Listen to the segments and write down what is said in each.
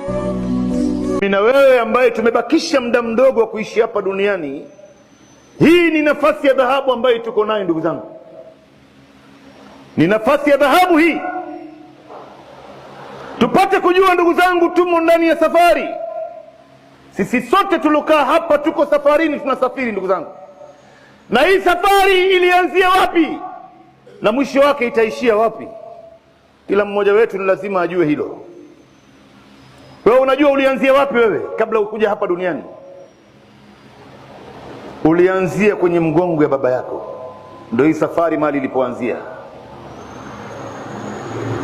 Mimi na wewe ambaye tumebakisha muda mdogo wa kuishi hapa duniani, hii ni nafasi ya dhahabu ambayo tuko nayo ndugu zangu. Ni nafasi ya dhahabu hii, tupate kujua ndugu zangu, tumo ndani ya safari. Sisi sote tulokaa hapa tuko safarini, tunasafiri ndugu zangu, na hii safari ilianzia wapi na mwisho wake itaishia wapi? Kila mmoja wetu ni lazima ajue hilo. Wewe unajua ulianzia wapi? Wewe kabla ukuja hapa duniani ulianzia kwenye mgongo ya baba yako. Ndio hii safari mali ilipoanzia.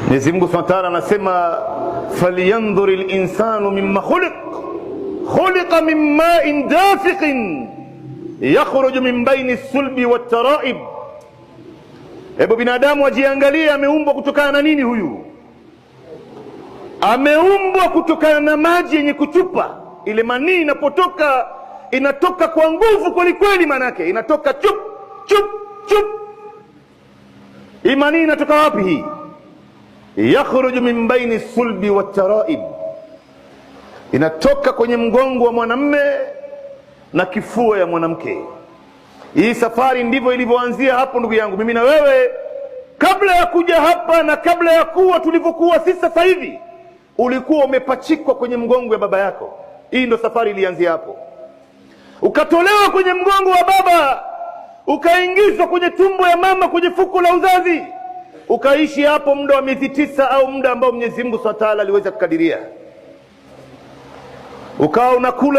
Mwenyezi Mungu Subhanahu wa Ta'ala anasema, falyanzuril insanu mimma khuliqa min ma'in dafiqin yakhruju min baini sulbi wat tara'ib. Hebu binadamu ajiangalie, ameumbwa kutokana na nini huyu? Ameumbwa kutokana na maji yenye kuchupa. Ile manii inapotoka inatoka kwa nguvu kweli kweli, manake inatoka chup chup chup. Hii manii inatoka wapi hii? Yakhruju min baini sulbi wat taraib, inatoka kwenye mgongo wa mwanamume na kifua ya mwanamke. Hii safari ndivyo ilivyoanzia hapo ndugu yangu. Mimi na wewe kabla ya kuja hapa na kabla ya kuwa tulivyokuwa sisi sasa hivi, ulikuwa umepachikwa kwenye mgongo ya baba yako. Hii ndo safari ilianzia hapo. Ukatolewa kwenye mgongo wa baba, ukaingizwa kwenye tumbo ya mama, kwenye fuko la uzazi, ukaishi hapo muda wa miezi 9 au muda ambao Mwenyezi Mungu Subhanahu wa Ta'ala aliweza kukadiria. Ukawa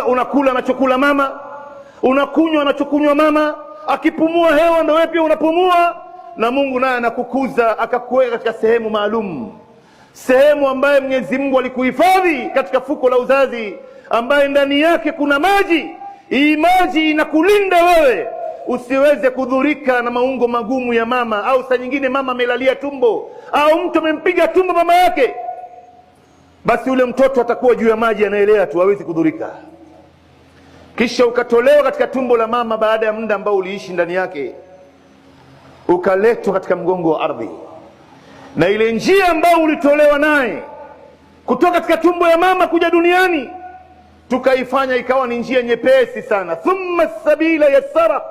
unakula anachokula mama, unakunywa anachokunywa mama, akipumua hewa ndio wewe pia unapumua, na Mungu naye anakukuza akakuweka katika sehemu maalum, sehemu ambayo Mwenyezi Mungu alikuhifadhi katika fuko la uzazi, ambaye ndani yake kuna maji. Hii maji inakulinda wewe usiweze kudhurika na maungo magumu ya mama, au saa nyingine mama amelalia tumbo au mtu amempiga tumbo mama yake, basi ule mtoto atakuwa juu ya maji anaelea tu, hawezi kudhurika. Kisha ukatolewa katika tumbo la mama baada ya muda ambao uliishi ndani yake, ukaletwa katika mgongo wa ardhi, na ile njia ambayo ulitolewa naye kutoka katika tumbo ya mama kuja duniani tukaifanya ikawa ni njia nyepesi sana. Thumma sabila yassara,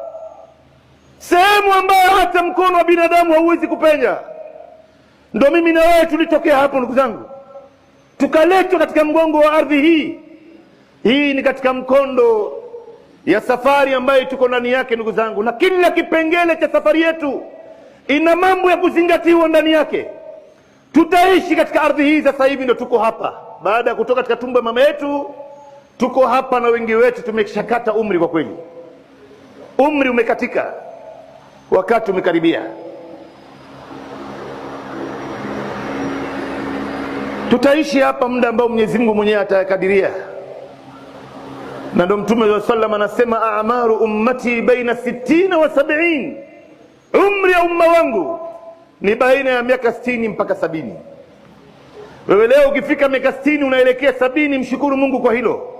sehemu ambayo hata mkono wa binadamu hauwezi kupenya. Ndio mimi na wewe tulitokea hapo ndugu zangu, tukaletwa katika mgongo wa ardhi hii. Hii ni katika mkondo ya safari ambayo tuko ndani yake ndugu zangu, na kila kipengele cha safari yetu ina mambo ya kuzingatiwa ndani yake. Tutaishi katika ardhi hii sasa hivi, ndio tuko hapa baada ya kutoka katika tumbo ya mama yetu. Tuko hapa na wengi wetu tumeshakata umri. Kwa kweli umri umekatika, wakati umekaribia. Tutaishi hapa muda ambao Mwenyezi Mungu mwenyewe atakadiria, na ndio Mtume sallallahu alaihi wasallam anasema, a'maru ummati baina 60 wa 70. Umri ya umma wangu ni baina ya miaka 60 mpaka 70. Wewe leo ukifika miaka 60 unaelekea 70, mshukuru Mungu kwa hilo.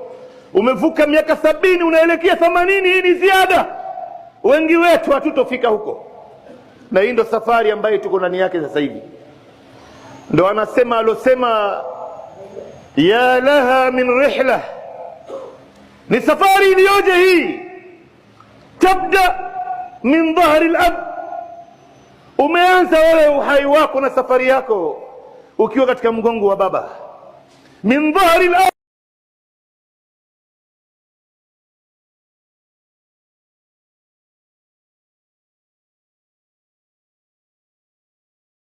Umevuka miaka 70 unaelekea 80, hii ni ziada. Wengi wetu hatutofika huko, na hii ndo safari ambayo tuko ndani yake sasa hivi. Ndo anasema alosema, ya laha min rihla, ni safari iliyoje hii. Tabda min dhahri al-ab, umeanza wewe uhai wako na safari yako ukiwa katika mgongo wa baba. Min dhahri al-ab